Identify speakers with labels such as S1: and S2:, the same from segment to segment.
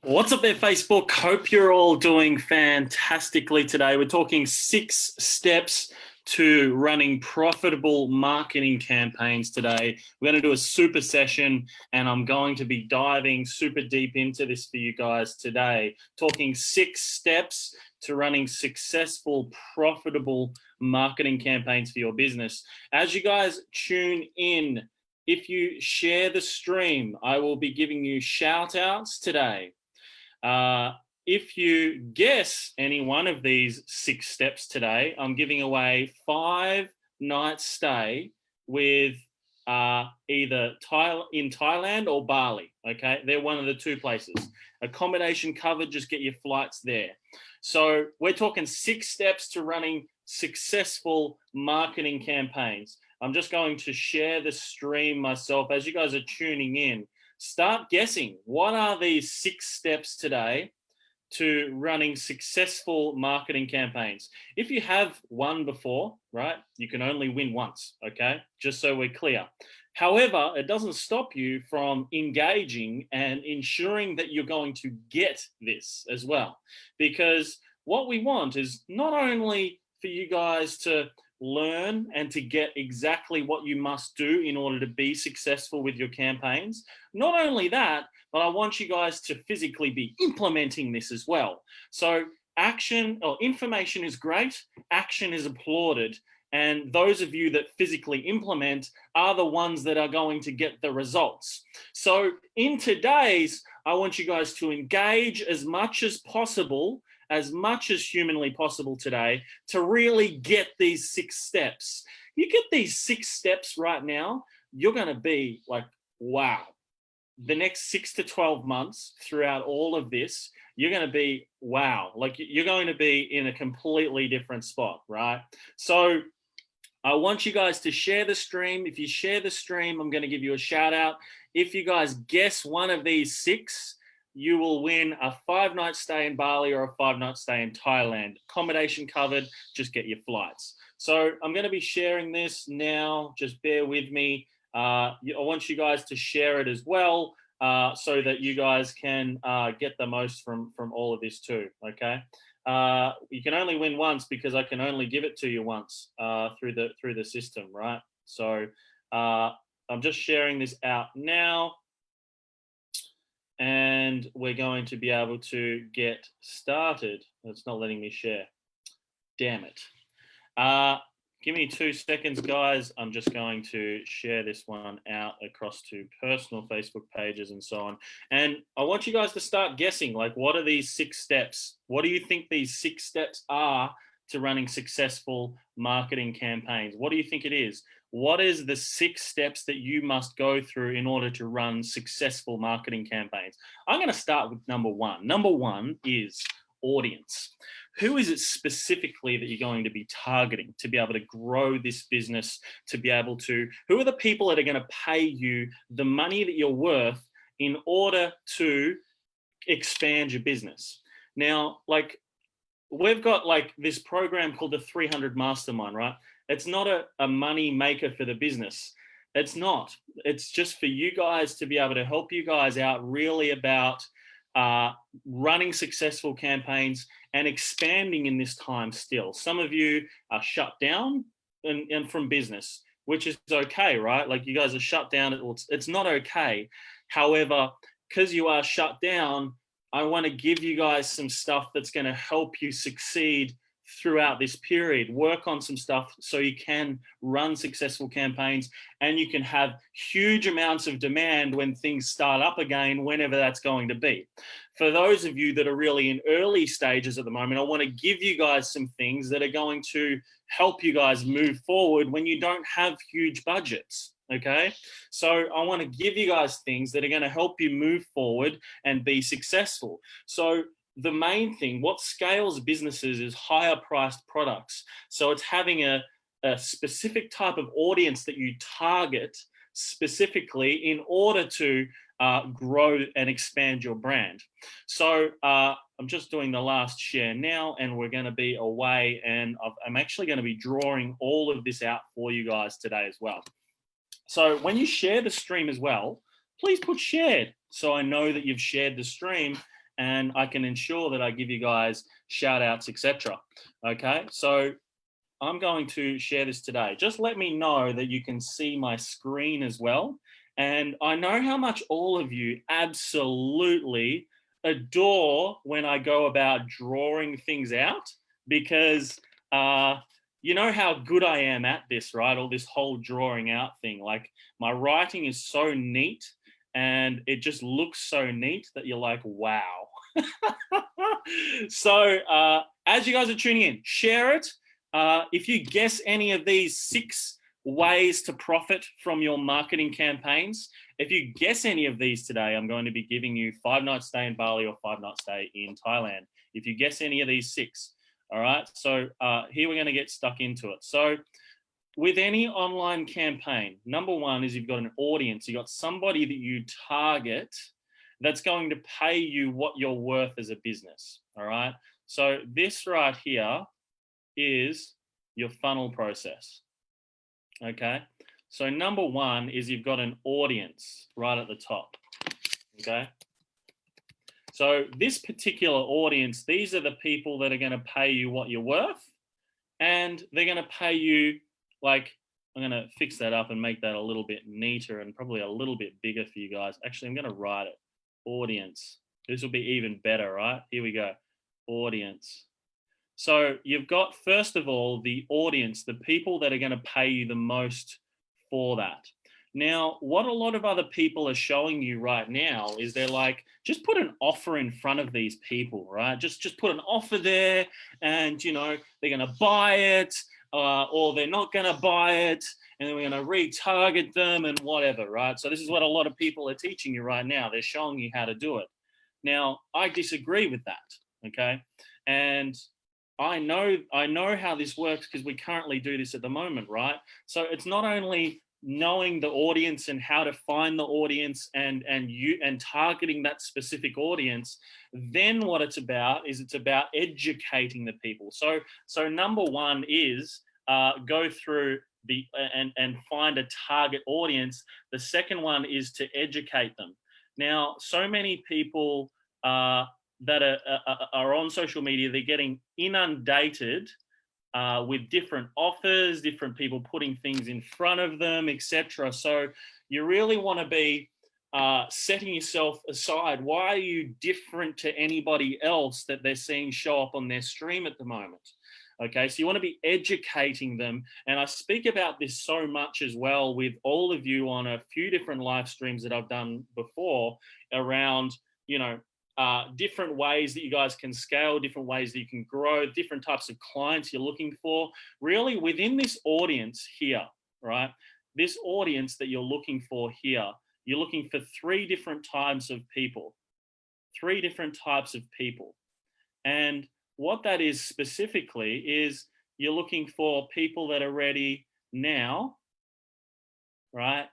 S1: What's up there, Facebook? Hope you're all doing fantastically today. We're talking 6 steps to running profitable marketing campaigns today. We're going to do a super session, and I'm going to be diving super deep into this for you guys today. Talking 6 steps to running successful, profitable marketing campaigns for your business. As you guys tune in, if you share the stream, I will be giving you shout outs today. If you guess any one of these 6 steps today, I'm giving away 5-night stay with either in Thailand or Bali. Okay, they're one of the 2 places. Accommodation covered, just get your flights there. So we're talking 6 steps to running successful marketing campaigns. I'm just going to share the stream myself as you guys are tuning in. Start guessing. What are these 6 steps today to running successful marketing campaigns? If you have won before, right, you can only win once, okay? Just so we're clear. However, it doesn't stop you from engaging and ensuring that you're going to get this as well. Because what we want is not only for you guys to learn and to get exactly what you must do in order to be successful with your campaigns. Not only that, but I want you guys to physically be implementing this as well. So action or information is great, action is applauded. And those of you that physically implement are the ones that are going to get the results. So in today's, I want you guys to engage as much as possible, as much as humanly possible today, to really get these 6 steps. You get these 6 steps right now, you're going to be like, wow. The next 6 to 12 months throughout all of this, you're going to be, wow. Like you're going to be in a completely different spot, right? So I want you guys to share the stream. If you share the stream, I'm going to give you a shout out. If you guys guess one of these 6, you will win a 5-night stay in Bali or a 5-night stay in Thailand. Accommodation covered, just get your flights. So I'm going to be sharing this now. Just bear with me. I want you guys to share it as well so that you guys can get the most from all of this too, okay? You can only win once because I can only give it to you once through the system, right? So I'm just sharing this out now. And we're going to be able to get started. It's not letting me share. Damn it. Give me 2 seconds, guys. I'm just going to share this one out across to personal Facebook pages and so on. And I want you guys to start guessing, like, what are these 6 steps? What do you think these 6 steps are to running successful marketing campaigns? What do you think it is? What is the 6 steps that you must go through in order to run successful marketing campaigns? I'm going to start with number 1. Number 1 is audience. Who is it specifically that you're going to be targeting to be able to grow this business, to be able to, who are the people that are going to pay you the money that you're worth in order to expand your business? Now, like, we've got like this program called the 300 Mastermind, right? It's not a money maker for the business. It's not. It's just for you guys to be able to help you guys out really about running successful campaigns and expanding in this time still. Some of you are shut down and from business, which is okay, right? Like you guys are shut down. It's not okay. However, because you are shut down, I want to give you guys some stuff that's going to help you succeed throughout this period. Work on some stuff so you can run successful campaigns and you can have huge amounts of demand when things start up again, whenever that's going to be. For those of you that are really in early stages at the moment, I want to give you guys some things that are going to help you guys move forward when you don't have huge budgets. Okay, so I want to give you guys things that are going to help you move forward and be successful. So the main thing, what scales businesses, is higher priced products. So it's having a specific type of audience that you target specifically in order to grow and expand your brand. So I'm just doing the last share now, and we're going to be away, and I'm actually going to be drawing all of this out for you guys today as well. So when you share the stream as well, please put shared so I know that you've shared the stream and I can ensure that I give you guys shout outs, etc. Okay, so I'm going to share this today. Just let me know that you can see my screen as well. And I know how much all of you absolutely adore when I go about drawing things out, because you know how good I am at this, right? All this whole drawing out thing. Like, my writing is so neat and it just looks so neat that you're like, wow. So as you guys are tuning in, share it. If you guess any of these 6 ways to profit from your marketing campaigns, if you guess any of these today, I'm going to be giving you 5-night stay in Bali or 5-night stay in Thailand. If you guess any of these 6, all right? So here we're going to get stuck into it. So with any online campaign, number one is you've got an audience. You've got somebody that you target that's going to pay you what you're worth as a business, all right? So this right here is your funnel process, okay? So number one is you've got an audience right at the top, okay? So this particular audience, these are the people that are going to pay you what you're worth, and they're going to pay you, like, I'm going to fix that up and make that a little bit neater and probably a little bit bigger for you guys. Actually, I'm going to write it, audience. This will be even better, right? Here we go, audience. So you've got, first of all, the audience, the people that are going to pay you the most for that. Now, what a lot of other people are showing you right now is they're like, just put an offer in front of these people, right? Just put an offer there, and, you know, they're going to buy it, or they're not going to buy it, and then we're going to retarget them and whatever, right? So this is what a lot of people are teaching you right now. They're showing you how to do it. Now, I disagree with that, okay? And I know how this works because we currently do this at the moment, right? So it's not only knowing the audience and how to find the audience and targeting that specific audience. Then what it's about is educating the people. So number one is go through and find a target audience. The second one is to educate them. Now, so many people that are on social media, they're getting inundated with different offers, different people putting things in front of them, etc. So you really want to be setting yourself aside. Why are you different to anybody else that they're seeing show up on their stream at the moment? Okay, so you want to be educating them. And I speak about this so much as well with all of you on a few different live streams that I've done before around, you know, different ways that you guys can scale, different ways that you can grow, different types of clients you're looking for. Really, within this audience here, right? This audience that you're looking for here, you're looking for 3 different types of people. 3 different types of people. And what that is specifically is you're looking for people that are ready now, right?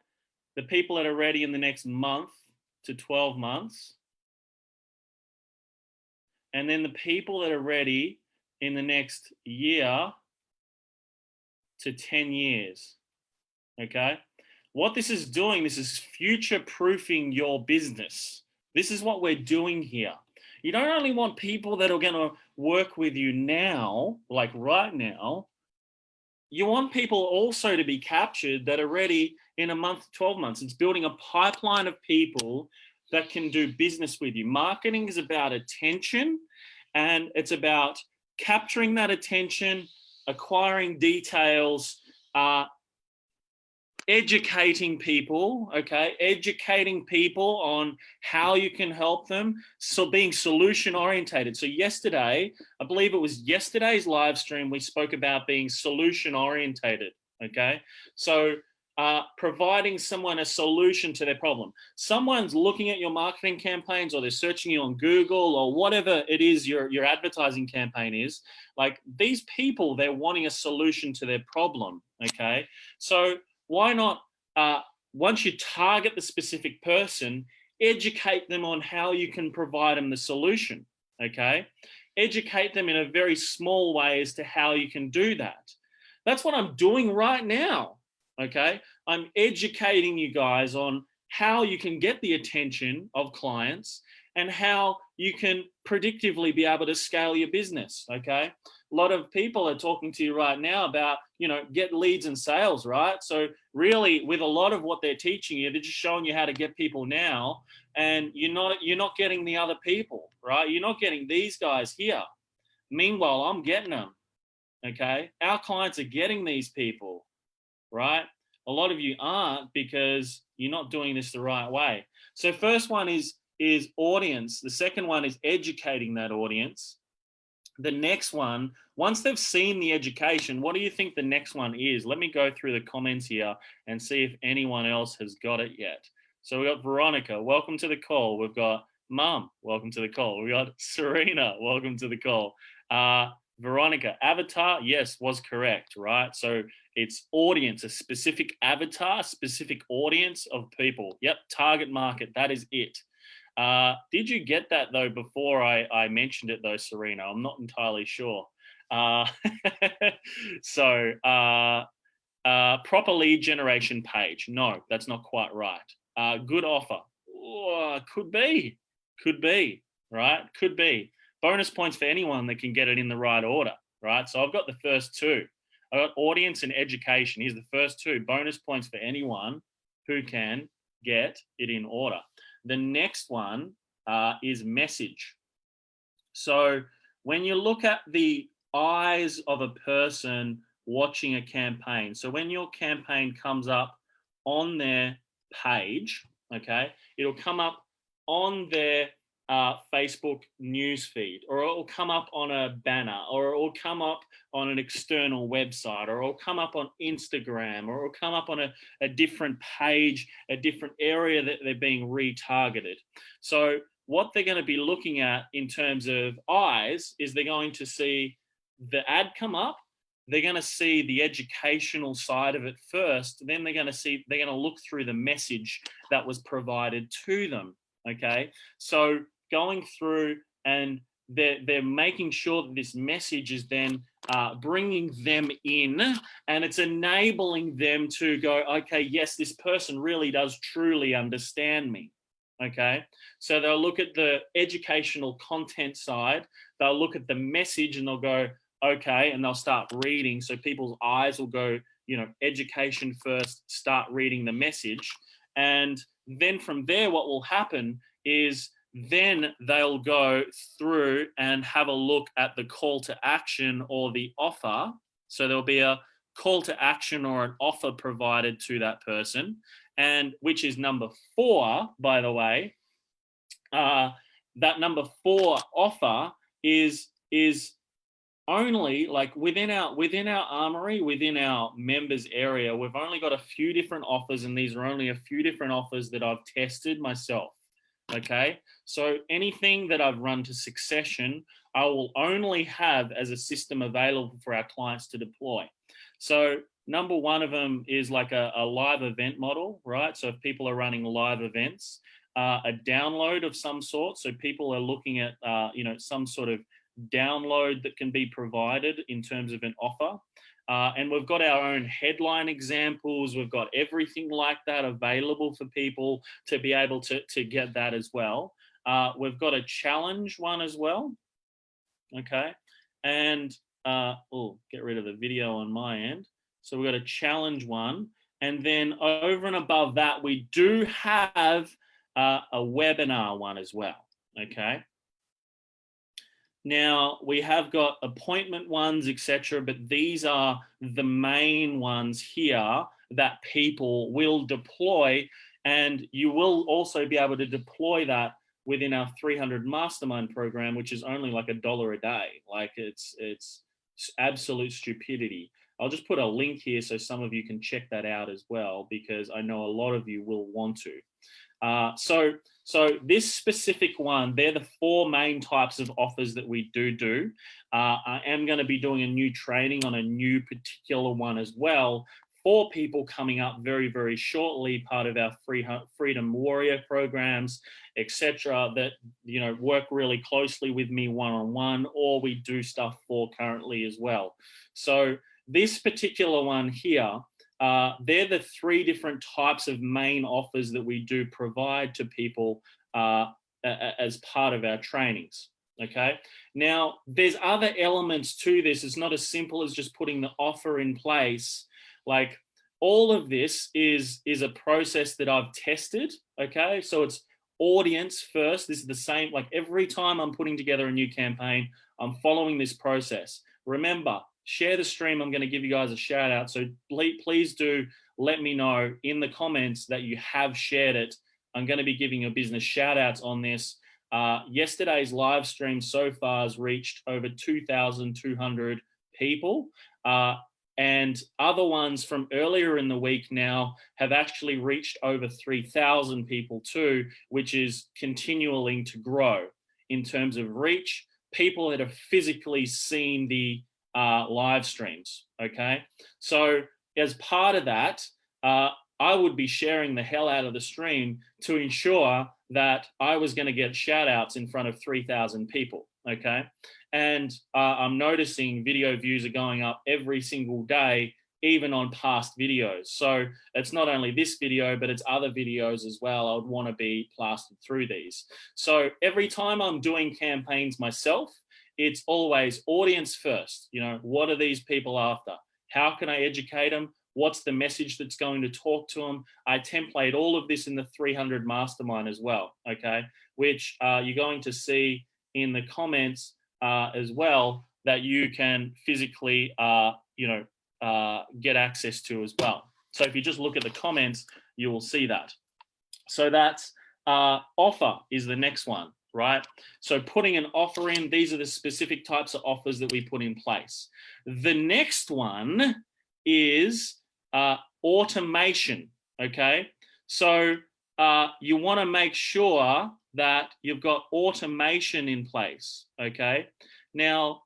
S1: The people that are ready in the next month to 12 months. And then the people that are ready in the next year to 10 years, okay? What this is doing, this is future-proofing your business. This is what we're doing here. You don't only want people that are going to work with you now, like right now. You want people also to be captured that are ready in a month, 12 months. It's building a pipeline of people that can do business with you. Marketing is about attention, and it's about capturing that attention, acquiring details, educating people, okay? Educating people on how you can help them. So being solution orientated. So yesterday, I believe it was yesterday's live stream, we spoke about being solution orientated, okay? So providing someone a solution to their problem. Someone's looking at your marketing campaigns, or they're searching you on Google, or whatever it is your advertising campaign is. Like, these people, they're wanting a solution to their problem, okay? So why not, once you target the specific person, educate them on how you can provide them the solution, okay? Educate them in a very small way as to how you can do that. That's what I'm doing right now, okay? I'm educating you guys on how you can get the attention of clients and how you can predictively be able to scale your business. Okay. A lot of people are talking to you right now about, get leads and sales, right? So really with a lot of what they're teaching you, they're just showing you how to get people now, and you're not getting the other people, right? You're not getting these guys here. Meanwhile, I'm getting them. Okay. Our clients are getting these people, right? A lot of you aren't because you're not doing this the right way. So first one is audience. The second one is educating that audience. The next one, once they've seen the education, what do you think the next one is? Let me go through the comments here and see if anyone else has got it yet. So we got Veronica, welcome to the call. We've got Mum, welcome to the call. We got Serena, welcome to the call. Veronica, avatar, yes, was correct, right? So it's audience, a specific avatar, specific audience of people. Yep, target market, that is it. Did you get that though before I mentioned it though, Serena? I'm not entirely sure. So proper lead generation page. No, that's not quite right. Good offer. Oh, could be, right? Could be. Bonus points for anyone that can get it in the right order, right? So I've got the first two. I got audience and education. Here's the first two. Bonus points for anyone who can get it in order. The next one is message. So when you look at the eyes of a person watching a campaign, so when your campaign comes up on their page, okay, it'll come up on their Facebook newsfeed, or it will come up on a banner, or it will come up on an external website, or it will come up on Instagram, or it will come up on a different page, a different area that they're being retargeted. So what they're going to be looking at in terms of eyes is they're going to see the ad come up. They're going to see the educational side of it first. Then they're going to look through the message that was provided to them. Okay. So going through, and they're making sure that this message is then bringing them in, and it's enabling them to go, okay, yes, this person really does truly understand me. Okay, so they'll look at the educational content side, they'll look at the message, and they'll go, okay, and they'll start reading. So people's eyes will go, education first, start reading the message. And then from there, what will happen is then they'll go through and have a look at the call to action or the offer. So there'll be a call to action or an offer provided to that person, and which is number 4, by the way. That number 4 offer is only like within our armory, within our members area, we've only got a few different offers, and these are only a few different offers that I've tested myself. Okay, so anything that I've run to succession, I will only have as a system available for our clients to deploy. So number 1 of them is like a live event model, right? So if people are running live events, a download of some sort. So people are looking at, some sort of download that can be provided in terms of an offer. And we've got our own headline examples. We've got everything like that available for people to be able to get that as well. We've got a challenge one as well. Okay. And get rid of the video on my end. So we've got a challenge one. And then over and above that, we do have a webinar one as well. Okay. Now we have got appointment ones, etc., but these are the main ones here that people will deploy, and you will also be able to deploy that within our 300 mastermind program, which is only like $1 a day. Like it's absolute stupidity. I'll just put a link here so some of you can check that out as well, because I know a lot of you will want to. So this specific one, they're the 4 main types of offers that we do. I am going to be doing a new training on a new particular one as well for people coming up very, very shortly, part of our Freedom Warrior programs, etc., that, work really closely with me one-on-one, or we do stuff for currently as well. So this particular one here, they're the 3 different types of main offers that we do provide to people as part of our trainings. Okay. Now, there's other elements to this. It's not as simple as just putting the offer in place. Like, all of this is a process that I've tested. Okay. So it's audience first. This is the same, like every time I'm putting together a new campaign, I'm following this process. Remember, share the stream. I'm going to give you guys a shout out. So please do let me know in the comments that you have shared it. I'm going to be giving your business shout outs on this. Yesterday's live stream so far has reached over 2,200 people. And other ones from earlier in the week now have actually reached over 3,000 people too, which is continuing to grow in terms of reach. People that have physically seen the live streams, okay? So as part of that, I would be sharing the hell out of the stream to ensure that I was going to get shout outs in front of 3,000 people, okay? And I'm noticing video views are going up every single day, even on past videos. So it's not only this video, but it's other videos as well. I would want to be plastered through these. So every time I'm doing campaigns myself, it's always audience first. You know, what are these people after? How can I educate them? What's the message that's going to talk to them? I template all of this in the 300 Mastermind as well, okay? Which you're going to see in the comments as well, that you can physically, get access to as well. So if you just look at the comments, you will see that. So that's offer is the next one, right? So putting an offer in, these are the specific types of offers that we put in place. The next one is automation, okay? So you want to make sure that you've got automation in place, okay? Now,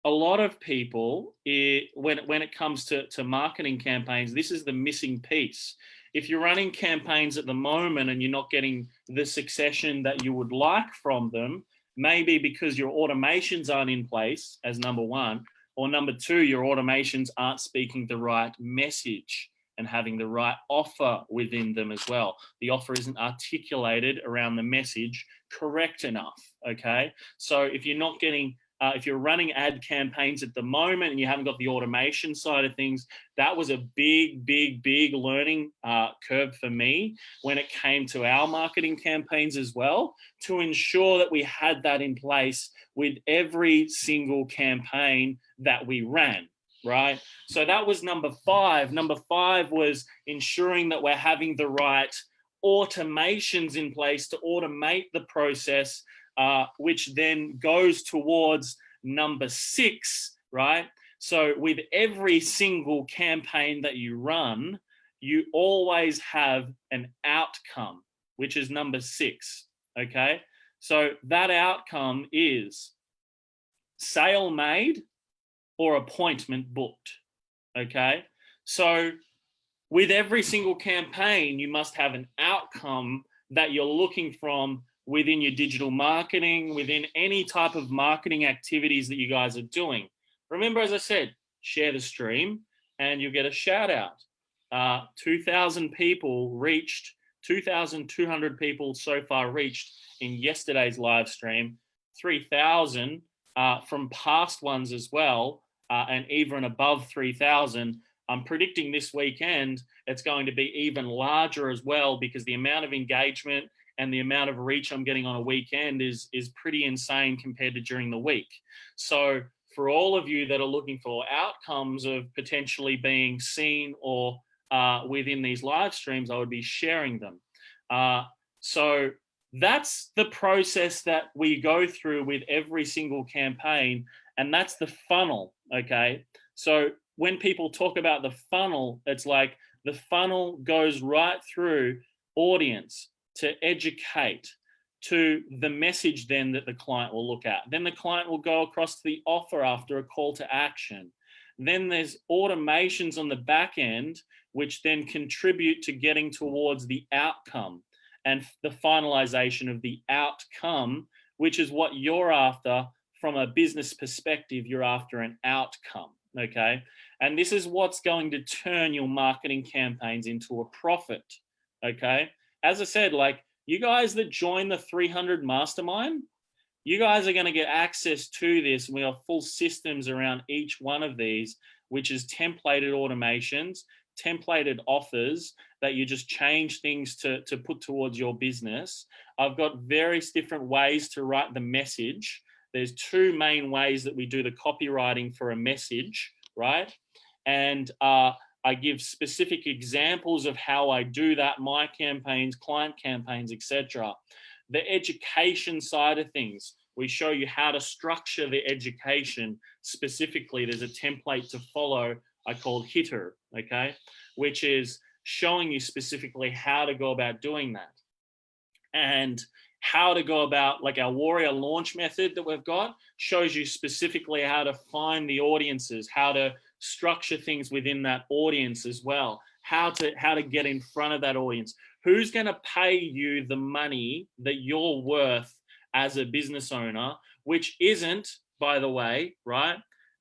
S1: a lot of people, when it comes to marketing campaigns, this is the missing piece. If you're running campaigns at the moment and you're not getting the succession that you would like from them, maybe because your automations aren't in place as number one, or number two, your automations aren't speaking the right message and having the right offer within them as well. The offer isn't articulated around the message correct enough, okay? So if you're not getting, if you're running ad campaigns at the moment and you haven't got the automation side of things, that was a big learning curve for me when it came to our marketing campaigns as well, to ensure that we had that in place with every single campaign that we ran, right? So that was number 5. Number 5 was ensuring that we're having the right automations in place to automate the process, which then goes towards number 6, right? So with every single campaign that you run, you always have an outcome, which is number 6, okay? So that outcome is sale made or appointment booked, okay? So with every single campaign, you must have an outcome that you're looking from within your digital marketing, within any type of marketing activities that you guys are doing. Remember, as I said, share the stream and you'll get a shout out. 2,000 people reached, 2,200 people so far reached in yesterday's live stream, 3,000 from past ones as well, and even above 3,000. I'm predicting this weekend it's going to be even larger as well, because the amount of engagement and the amount of reach I'm getting on a weekend is pretty insane compared to during the week. So for all of you that are looking for outcomes of potentially being seen or within these live streams, I would be sharing them. So that's the process that we go through with every single campaign, and that's the funnel, okay? So when people talk about the funnel, it's like the funnel goes right through audience to educate to the message then that the client will look at. Then the client will go across to the offer after a call to action. Then there's automations on the back end, which then contribute to getting towards the outcome and the finalization of the outcome, which is what you're after from a business perspective. You're after an outcome, okay? And this is what's going to turn your marketing campaigns into a profit, okay? As I said, like, You guys that join the 300 mastermind, you guys are going to get access to this. We have full systems around each one of these, which is templated automations, templated offers that you just change things to put towards your business. I've got various different ways to write the message. There's two main ways that we do the copywriting for a message, right? And I give specific examples of how I do that, my campaigns, client campaigns, etc. The education side of things, we show you how to structure the education specifically. There's a template to follow I call Hitter, okay, which is showing you specifically how to go about doing that and how to go about, like our warrior launch method that we've got shows you specifically how to find the audiences, how to structure things within that audience as well, how to get in front of that audience, who's going to pay you the money that you're worth as a business owner, which isn't, by the way, right?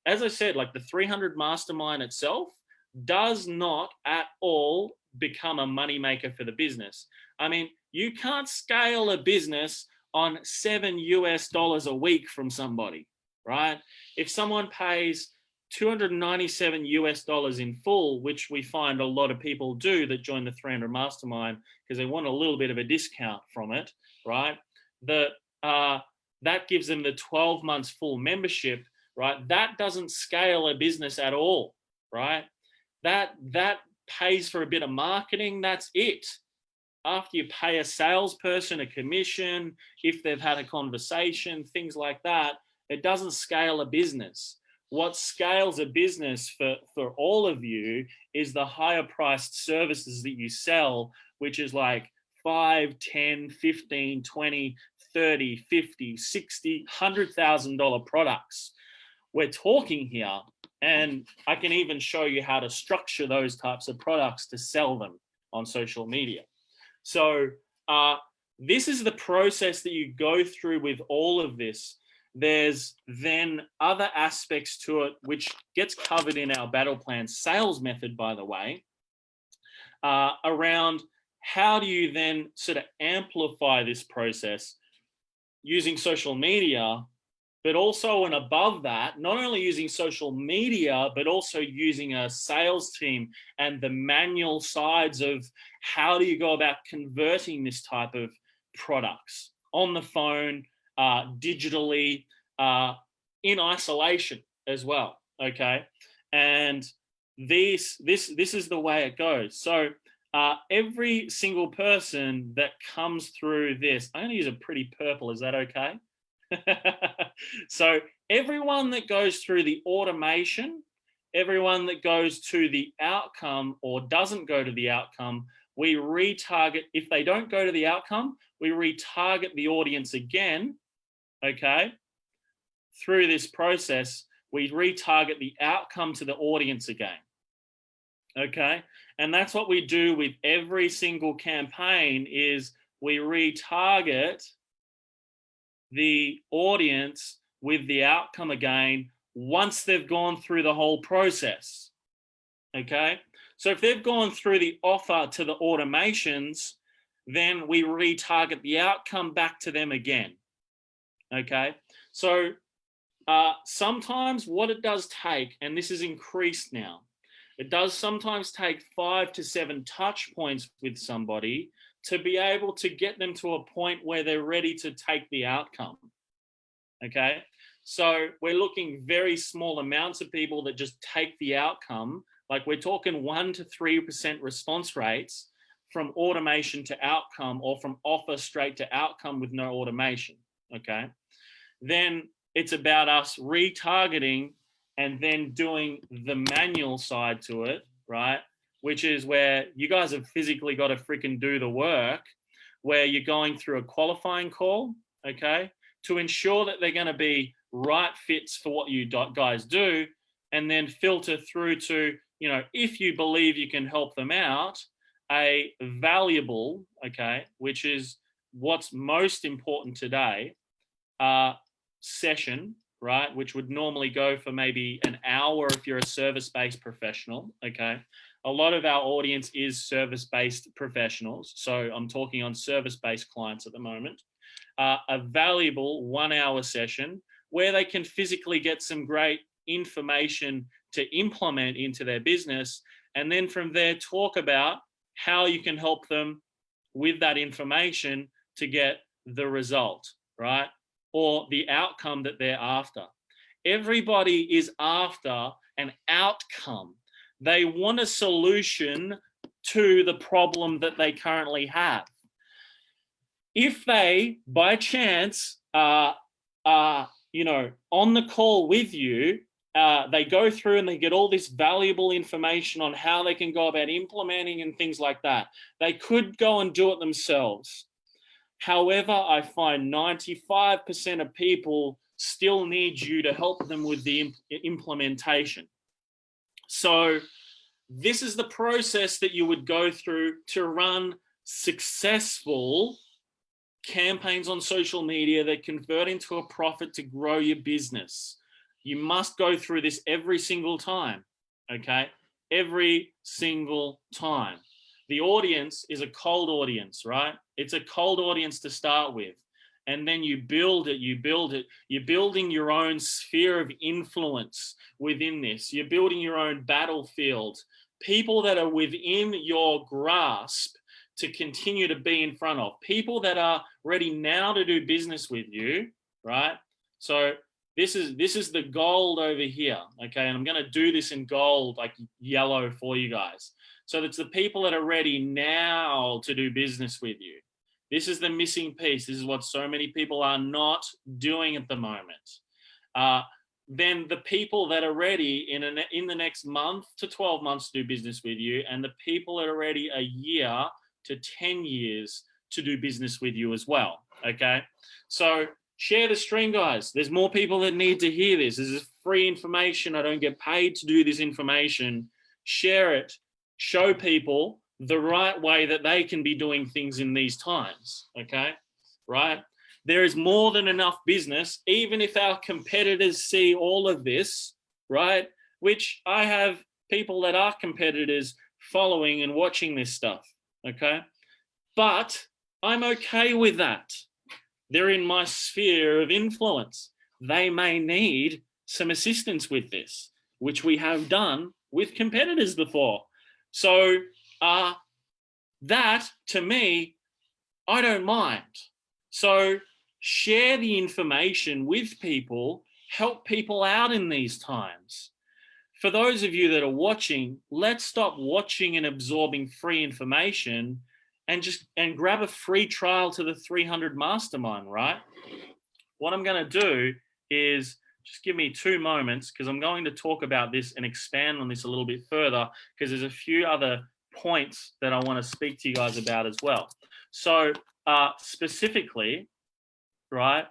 S1: As I said, like the 300 mastermind itself does not at all become a moneymaker for the business. I mean, you can't scale a business on $7 a week from somebody, right? If someone pays $297 in full, which we find a lot of people do that join the 300 mastermind because they want a little bit of a discount from it, right? That gives them the 12 months full membership, right? That doesn't scale a business at all, right? That pays for a bit of marketing. That's it. After you pay a salesperson a commission, if they've had a conversation, things like that, it doesn't scale a business. What scales a business for all of you is the higher priced services that you sell, which is like 5, 10, 15, 20, 30, 50, 60, $100,000 products. We're talking here, and I can even show you how to structure those types of products to sell them on social media. So this is the process that you go through with all of this. There's then other aspects to it, which gets covered in our battle plan sales method, by the way, around how do you then sort of amplify this process using social media, but also and above that, not only using social media, but also using a sales team and the manual sides of how do you go about converting this type of products on the phone, digitally, in isolation as well, okay? And this is the way it goes. So every single person that comes through this, I'm gonna use a pretty purple, is that okay? So everyone that goes through the automation, everyone that goes to the outcome or doesn't go to the outcome, we retarget. If they don't go to the outcome, we retarget the audience again, okay? Through this process, we retarget the outcome to the audience again, okay? And that's what we do with every single campaign is we retarget the audience with the outcome again once they've gone through the whole process, okay? So if they've gone through the offer to the automations, then we retarget the outcome back to them again, okay? So sometimes what it does take, and this is increased now, it does sometimes take 5 to 7 touch points with somebody to be able to get them to a point where they're ready to take the outcome, okay? So we're looking very small amounts of people that just take the outcome. Like we're talking 1 to 3% response rates from automation to outcome or from offer straight to outcome with no automation, okay? Then it's about us retargeting and then doing the manual side to it, right? Which is where you guys have physically got to freaking do the work, where you're going through a qualifying call, okay, to ensure that they're going to be right fits for what you guys do, and then filter through to, you know, if you believe you can help them out, a valuable, okay, which is what's most important today, session, right, which would normally go for maybe an hour if you're a service-based professional, okay, a lot of our audience is service-based professionals. So I'm talking on service-based clients at the moment. A valuable 1 hour session where they can physically get some great information to implement into their business. And then from there, talk about how you can help them with that information to get the result, right? Or the outcome that they're after. Everybody is after an outcome. They want a solution to the problem that they currently have. If they, by chance, are on the call with you, they go through and they get all this valuable information on how they can go about implementing and things like that. They could go and do it themselves. However, I find 95% of people still need you to help them with the implementation. So this is the process that you would go through to run successful campaigns on social media that convert into a profit to grow your business. You must go through this every single time, okay? Every single time. The audience is a cold audience, right? It's a cold audience to start with. And then you build it, you build it. You're building your own sphere of influence within this. You're building your own battlefield. People that are within your grasp to continue to be in front of. People that are ready now to do business with you, right? So this is the gold over here, okay? And I'm going to do this in gold, like yellow for you guys. So it's the people that are ready now to do business with you. This is the missing piece. This is what so many people are not doing at the moment. Then the people that are ready in the next month to 12 months to do business with you, and the people that are ready a year to 10 years to do business with you as well, okay? So share the stream, guys. There's more people that need to hear this. This is free information. I don't get paid to do this information. Share it. Show people the right way that they can be doing things in these times, okay? Right? There is more than enough business, even if our competitors see all of this, right? Which I have people that are competitors following and watching this stuff, okay? But I'm okay with that. They're in my sphere of influence. They may need some assistance with this, which we have done with competitors before. So that, to me, I don't mind. So share the information with people, help people out in these times. For those of you that are watching, let's stop watching and absorbing free information and grab a free trial to the 300 Mastermind, right? What I'm going to do is just give me 2 moments, because I'm going to talk about this and expand on this a little bit further, because there's a few other points that I want to speak to you guys about as well. So specifically, right,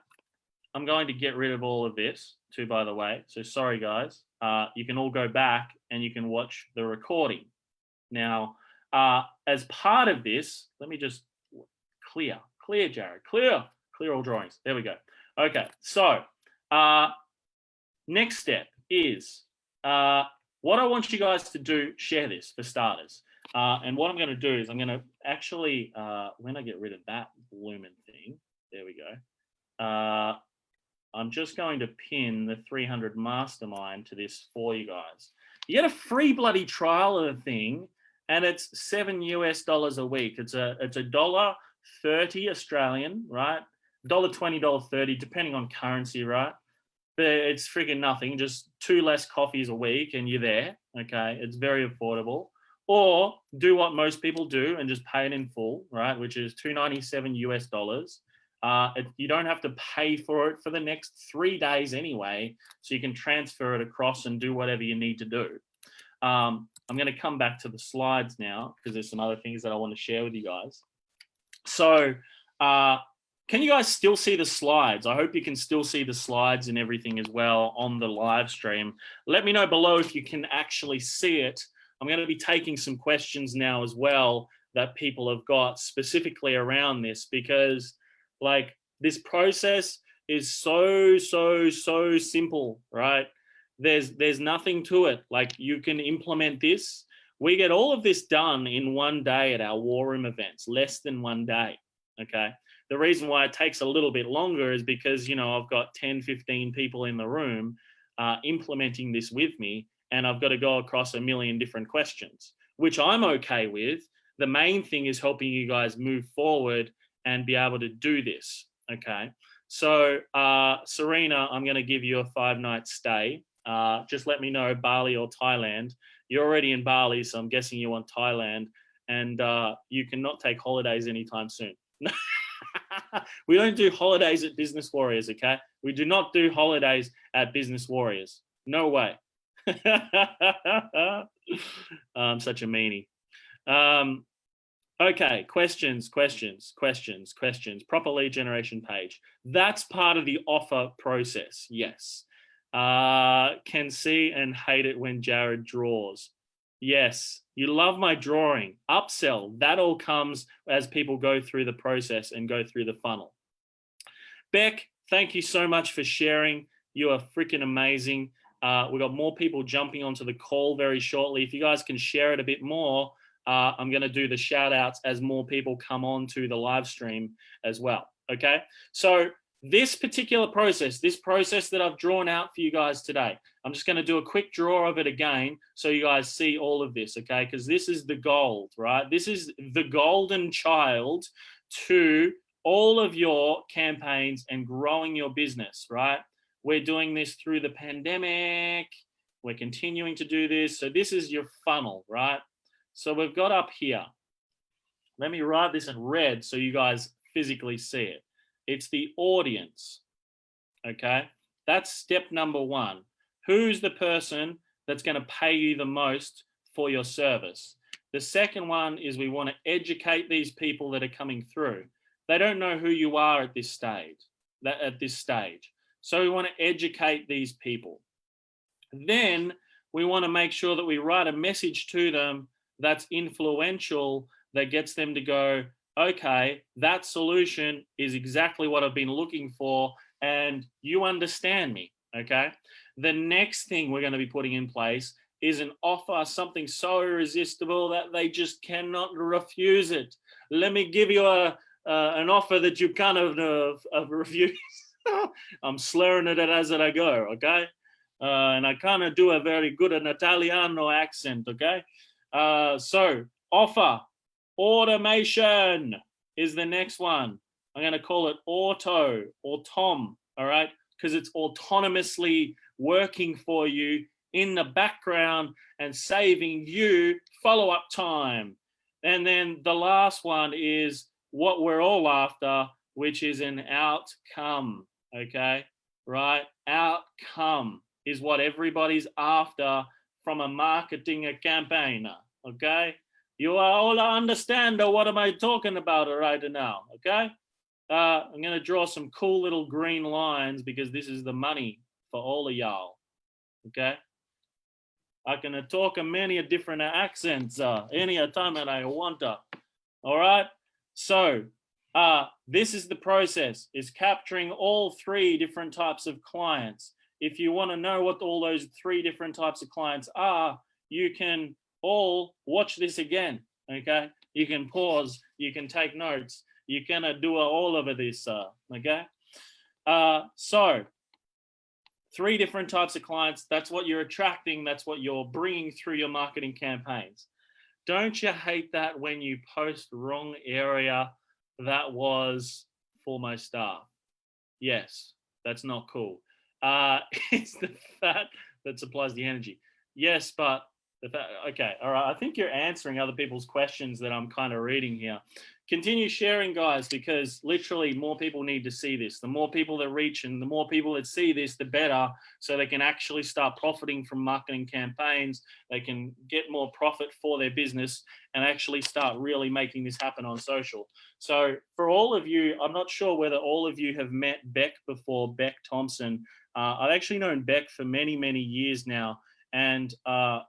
S1: I'm going to get rid of all of this too, by the way. So sorry, guys. You can all go back and you can watch the recording. Now, as part of this, let me just clear, Jared, clear all drawings. There we go. Okay, so next step is what I want you guys to do, share this for starters. And what I'm going to do is I'm going to actually, when I get rid of that blooming thing, there we go. I'm just going to pin the 300 Mastermind to this for you guys. You get a free bloody trial of the thing, and it's $7 US a week. It's a $1.30 Australian, right? $1.20, $1.30, depending on currency, right? But it's freaking nothing. Just 2 less coffees a week, and you're there. Okay, it's very affordable. Or do what most people do and just pay it in full, right? Which is $297 US. You don't have to pay for it for the next 3 days anyway, so you can transfer it across and do whatever you need to do. I'm going to come back to the slides now, because there's some other things that I want to share with you guys. So can you guys still see the slides? I hope you can still see the slides and everything as well on the live stream. Let me know below if you can actually see it. I'm going to be taking some questions now as well that people have got specifically around this, because like this process is so simple, right? There's nothing to it. Like you can implement this We get all of this done in one day at our war room events, less than one day, okay? The reason why it takes a little bit longer is because, you know, I've got 10, 15 people in the room implementing this with me, and I've got to go across a million different questions, which I'm okay with. The main thing is helping you guys move forward and be able to do this, okay? So, Serena, I'm going to give you a 5-night stay. Just let me know, Bali or Thailand. You're already in Bali, so I'm guessing you want Thailand, and you cannot take holidays anytime soon. We don't do holidays at Business Warriors, okay? We do not do holidays at Business Warriors. No way. I'm such a meanie. Okay, questions. Proper lead generation page. That's part of the offer process, yes. Can see and hate it when Jared draws. Yes, you love my drawing. Upsell, that all comes as people go through the process and go through the funnel. Beck, thank you so much for sharing. You are freaking amazing. We've got more people jumping onto the call very shortly. If you guys can share it a bit more, I'm going to do the shout outs as more people come on to the live stream as well. Okay, so this particular process, this process that I've drawn out for you guys today, I'm just going to do a quick draw of it again so you guys see all of this, okay? Because this is the gold, right? This is the golden child to all of your campaigns and growing your business, right? We're doing this through the pandemic. We're continuing to do this. So this is your funnel, right? So we've got up here. Let me write this in red so you guys physically see it. It's the audience, okay? That's step number one. Who's the person that's going to pay you the most for your service? The second one is we want to educate these people that are coming through. They don't know who you are at this stage. So we want to educate these people. Then we want to make sure that we write a message to them that's influential, that gets them to go, okay, that solution is exactly what I've been looking for, and you understand me, okay? The next thing we're going to be putting in place is an offer, something so irresistible that they just cannot refuse it. Let me give you an offer that you kind of refuse. I'm slurring it as I go, okay? And I kind of do a very good an Italiano accent, okay? So offer. Automation is the next one. I'm going to call it auto or Tom, all right? Because it's autonomously working for you in the background and saving you follow-up time. And then the last one is what we're all after, which is an outcome, okay? Right? Outcome is what everybody's after from a marketing campaigner, okay? You all understand what am I talking about right now, okay? I'm going to draw some cool little green lines because this is the money for all of y'all, okay? I can talk many different accents any time that I want to, all right? So this is the process, is capturing all 3 different types of clients. If you want to know what all those 3 different types of clients are, you can all watch this again, okay? You can pause, you can take notes, you can do all of this, okay? So 3 different types of clients, that's what you're attracting, that's what you're bringing through your marketing campaigns. Don't you hate that when you post wrong area? That was for my staff. Yes, that's not cool. It's the fat that supplies the energy. Yes, but okay, all right. I think you're answering other people's questions that I'm kind of reading here. Continue sharing, guys, because literally more people need to see this. The more people that reach and the more people that see this, the better, so they can actually start profiting from marketing campaigns. They can get more profit for their business and actually start really making this happen on social. So for all of you, I'm not sure whether all of you have met Beck before, Beck Thompson. I've actually known Beck for many, many years now. And her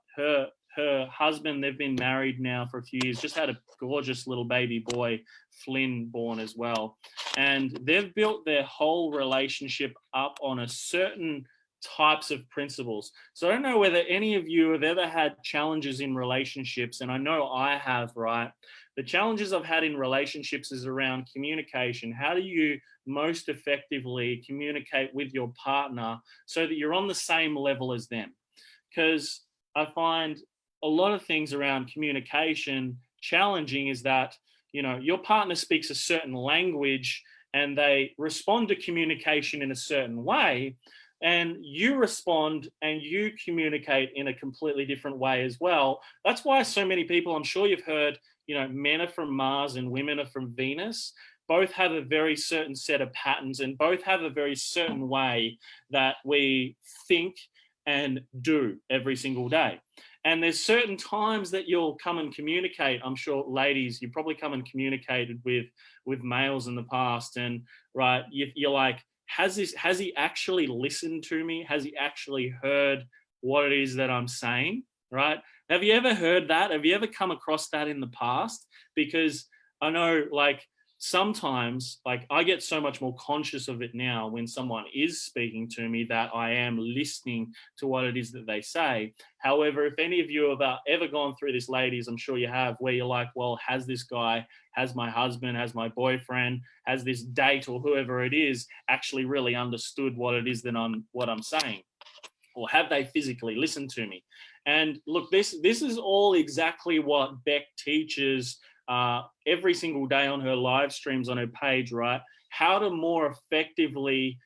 S1: husband, they've been married now for a few years, just had a gorgeous little baby boy, Flynn, born as well. And they've built their whole relationship up on a certain types of principles. So I don't know whether any of you have ever had challenges in relationships, and I know I have, right? The challenges I've had in relationships is around communication. How do you most effectively communicate with your partner so that you're on the same level as them? Because I find a lot of things around communication challenging is that, you know, your partner speaks a certain language and they respond to communication in a certain way, and you respond and you communicate in a completely different way as well. That's why so many people, I'm sure you've heard, you know, men are from Mars and women are from Venus. Both have a very certain set of patterns and both have a very certain way that we think and do every single day. And there's certain times that you'll come and communicate. I'm sure, ladies, you probably come and communicated with males in the past, and right, you're like, has he actually listened to me? Has he actually heard what it is that I'm saying? Right? Have you ever heard that? Have you ever come across that in the past? Because I know, like, sometimes, like, I get so much more conscious of it now when someone is speaking to me that I am listening to what it is that they say. However, if any of you have ever gone through this, ladies, I'm sure you have, where you're like, well, has this guy, has my husband, has my boyfriend, has this date or whoever it is actually really understood what it is that what I'm saying? Or have they physically listened to me? And look, this is all exactly what Beck teaches every single day on her live streams on her page, right? How to more effectively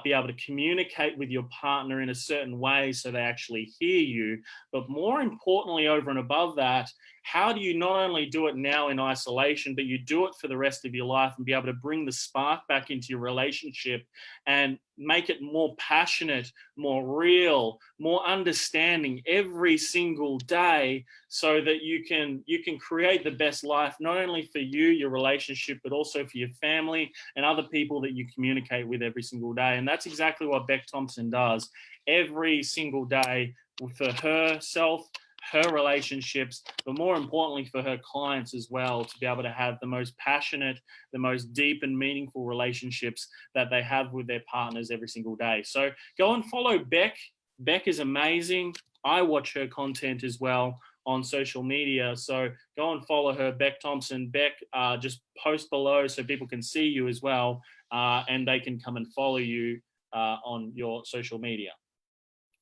S1: be able to communicate with your partner in a certain way so they actually hear you. But more importantly, over and above that, how do you not only do it now in isolation, but you do it for the rest of your life and be able to bring the spark back into your relationship and make it more passionate, more real, more understanding every single day, so that you can create the best life, not only for you, your relationship, but also for your family and other people that you communicate with every single day. And that's exactly what Beck Thompson does every single day for herself, her relationships, but more importantly for her clients as well, to be able to have the most passionate, the most deep and meaningful relationships that they have with their partners every single day. So go and follow Beck. Beck is amazing. I watch her content as well on social media. So go and follow her, Beck Thompson. Beck, just post below so people can see you as well, and they can come and follow you on your social media.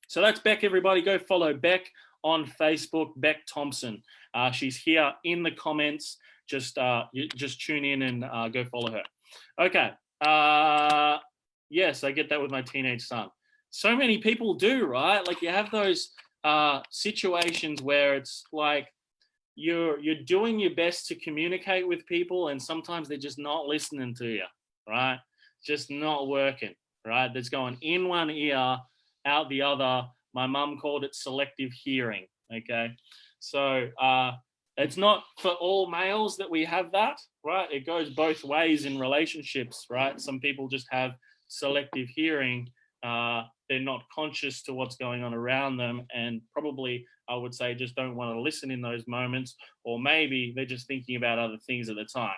S1: So that's Beck, everybody. Go follow Beck on Facebook, Beck Thompson. She's here in the comments. Just tune in and go follow her. Okay. Yes, I get that with my teenage son. So many people do, right? Like, you have those situations where it's like you're doing your best to communicate with people, and sometimes they're just not listening to you, right? Just not working, right? That's going in one ear, out the other. My mum called it selective hearing. Okay, so it's not for all males that we have that, right? It goes both ways in relationships, right? Some people just have selective hearing. They're not conscious to what's going on around them, and probably, I would say, just don't want to listen in those moments, or maybe they're just thinking about other things at the time.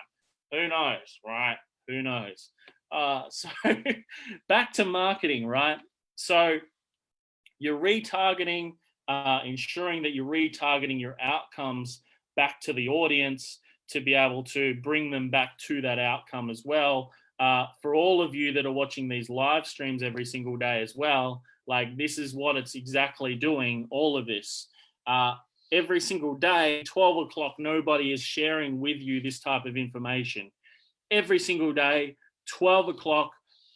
S1: Who knows, right? Who knows? So back to marketing, right? So you're retargeting, ensuring that you're retargeting your outcomes back to the audience to be able to bring them back to that outcome as well. For all of you that are watching these live streams every single day as well, like, this is what it's exactly doing, all of this. Every single day, 12 o'clock, nobody is sharing with you this type of information. Every single day, 12 o'clock,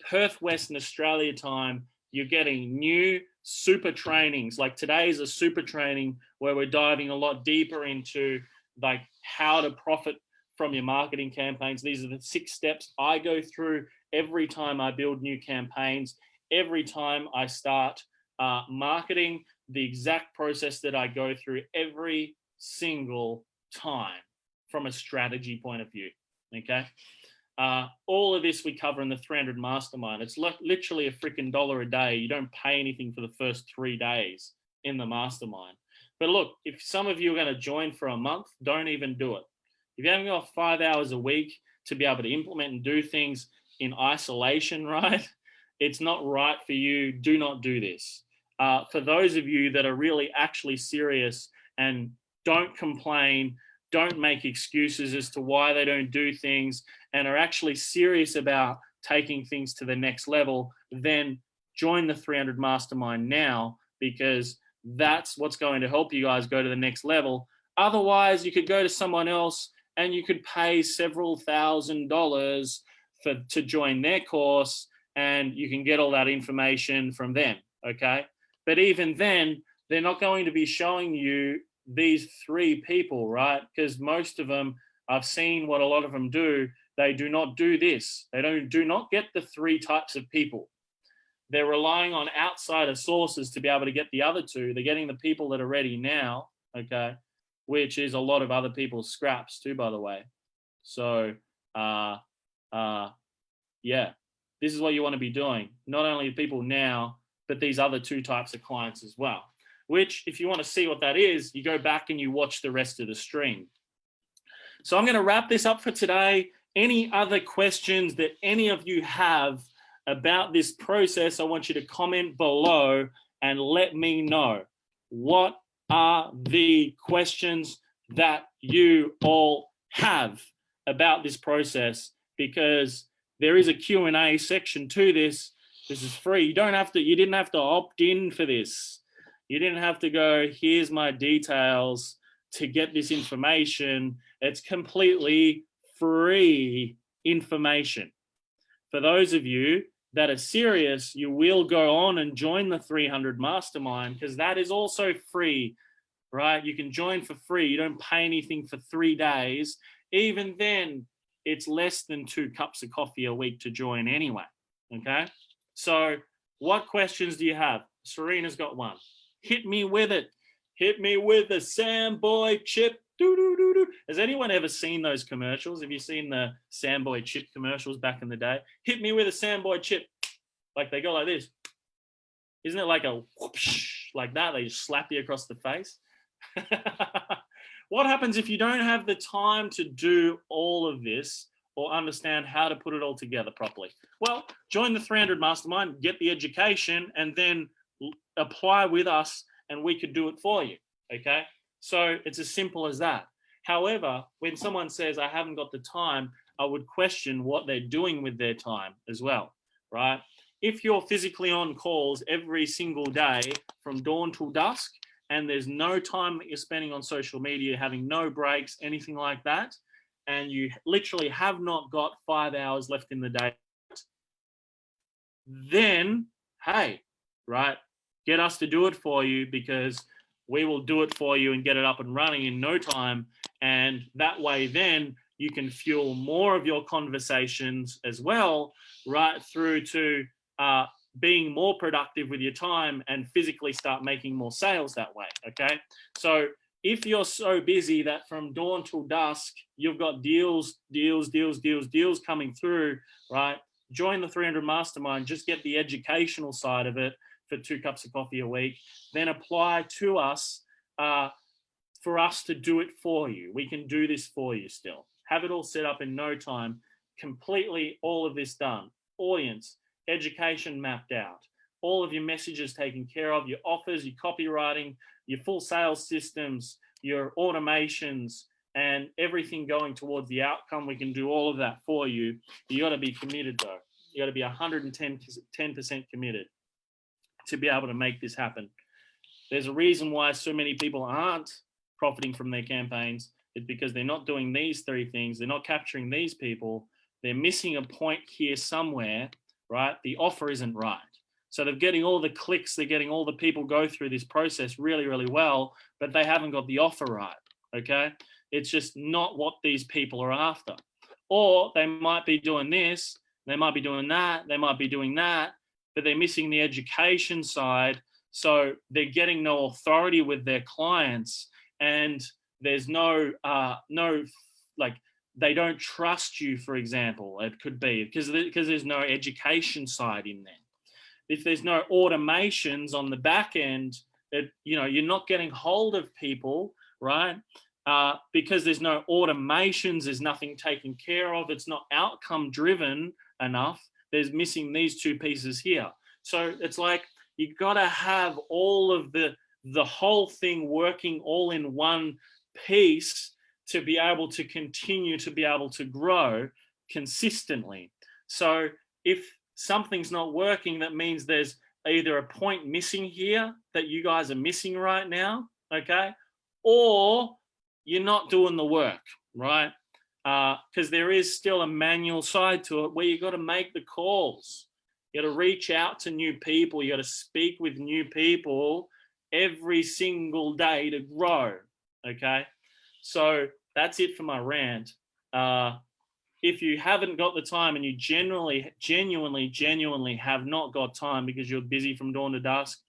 S1: Perth, Western Australia time, you're getting new super trainings. Like, today is a super training where we're diving a lot deeper into, like, how to profit from your marketing campaigns. These are the 6 steps I go through every time I build new campaigns, every time I start marketing, the exact process that I go through every single time from a strategy point of view. Okay. All of this we cover in the 300 Mastermind. It's literally a freaking $1 a day. You don't pay anything for the first 3 days in the Mastermind. But look, if some of you are going to join for a month, don't even do it. If you haven't got 5 hours a week to be able to implement and do things in isolation, right? It's not right for you. Do not do this. For those of you that are really actually serious and don't complain, don't make excuses as to why they don't do things, and are actually serious about taking things to the next level, then join the 300 Mastermind now, because that's what's going to help you guys go to the next level. Otherwise, you could go to someone else and you could pay several $1,000s to join their course, and you can get all that information from them, okay? But even then, they're not going to be showing you these 3 people, right? Because most of them, I've seen what a lot of them do. They do not do this. They do not get the 3 types of people. They're relying on outsider sources to be able to get the other 2. They're getting the people that are ready now, okay? Which is a lot of other people's scraps too, by the way. So, yeah, this is what you want to be doing. Not only people now, but these other 2 types of clients as well. Which, if you want to see what that is, you go back and you watch the rest of the stream. So I'm going to wrap this up for today. Any other questions that any of you have about this process, I want you to comment below and let me know. What are the questions that you all have about this process? Because there is a Q&A section to this. This is free. You didn't have to opt in for this. You didn't have to go, here's my details to get this information. It's completely free information. For those of you that are serious, you will go on and join the 300 Mastermind, because that is also free, right? You can join for free. You don't pay anything for 3 days. Even then, it's less than 2 cups of coffee a week to join anyway, okay? So what questions do you have? Serena's got one. Hit me with it. Hit me with the Samboy chip. Doo-doo-doo-doo. Has anyone ever seen those commercials? Have you seen the Samboy chip commercials back in the day? Hit me with a Samboy chip. Like they go like this. Isn't it like a whoosh, like that? They just slap you across the face. What happens if you don't have the time to do all of this or understand how to put it all together properly? Well, join the 300 Mastermind, get the education, and then apply with us, and we could do it for you, okay? So it's as simple as that. However, when someone says, I haven't got the time, I would question what they're doing with their time as well, right? If you're physically on calls every single day from dawn till dusk, and there's no time that you're spending on social media, having no breaks, anything like that, and you literally have not got 5 hours left in the day, then, hey, right, get us to do it for you, because we will do it for you and get it up and running in no time. And that way, then you can fuel more of your conversations as well, right through to being more productive with your time and physically start making more sales that way, okay? So if you're so busy that from dawn till dusk, you've got deals coming through, right? Join the 300 Mastermind, just get the educational side of it for 2 cups of coffee a week, then apply to us for us to do it for you. We can do this for you still. Have it all set up in no time, completely all of this done. Audience, education mapped out, all of your messages taken care of, your offers, your copywriting, your full sales systems, your automations, and everything going towards the outcome. We can do all of that for you. You got to be committed though. You got to be 110% committed to be able to make this happen. There's a reason why so many people aren't profiting from their campaigns. It's because they're not doing these 3 things. They're not capturing these people. They're missing a point here somewhere, right? The offer isn't right. So they're getting all the clicks, they're getting all the people go through this process really, really well, but they haven't got the offer right, okay? It's just not what these people are after. Or they might be doing this, they might be doing that, they might be doing that, but they're missing the education side. So they're getting no authority with their clients, and there's no like, they don't trust you, for example. It could be because there's no education side in there. If there's no automations on the back end, you're not getting hold of people, right? Because there's no automations, there's nothing taken care of. It's not outcome driven enough. there's missing these two pieces here. So it's like you got to have all of the whole thing working all in one piece to be able to continue to be able to grow consistently. So if something's not working, that means there's either a point missing here that you guys are missing right now, okay? Or you're not doing the work, right? Because there is still a manual side to it where you got to make the calls. You got to reach out to new people. You got to speak with new people every single day to grow, okay? So that's it for my rant. If you haven't got the time and you genuinely have not got time because you're busy from dawn to dusk,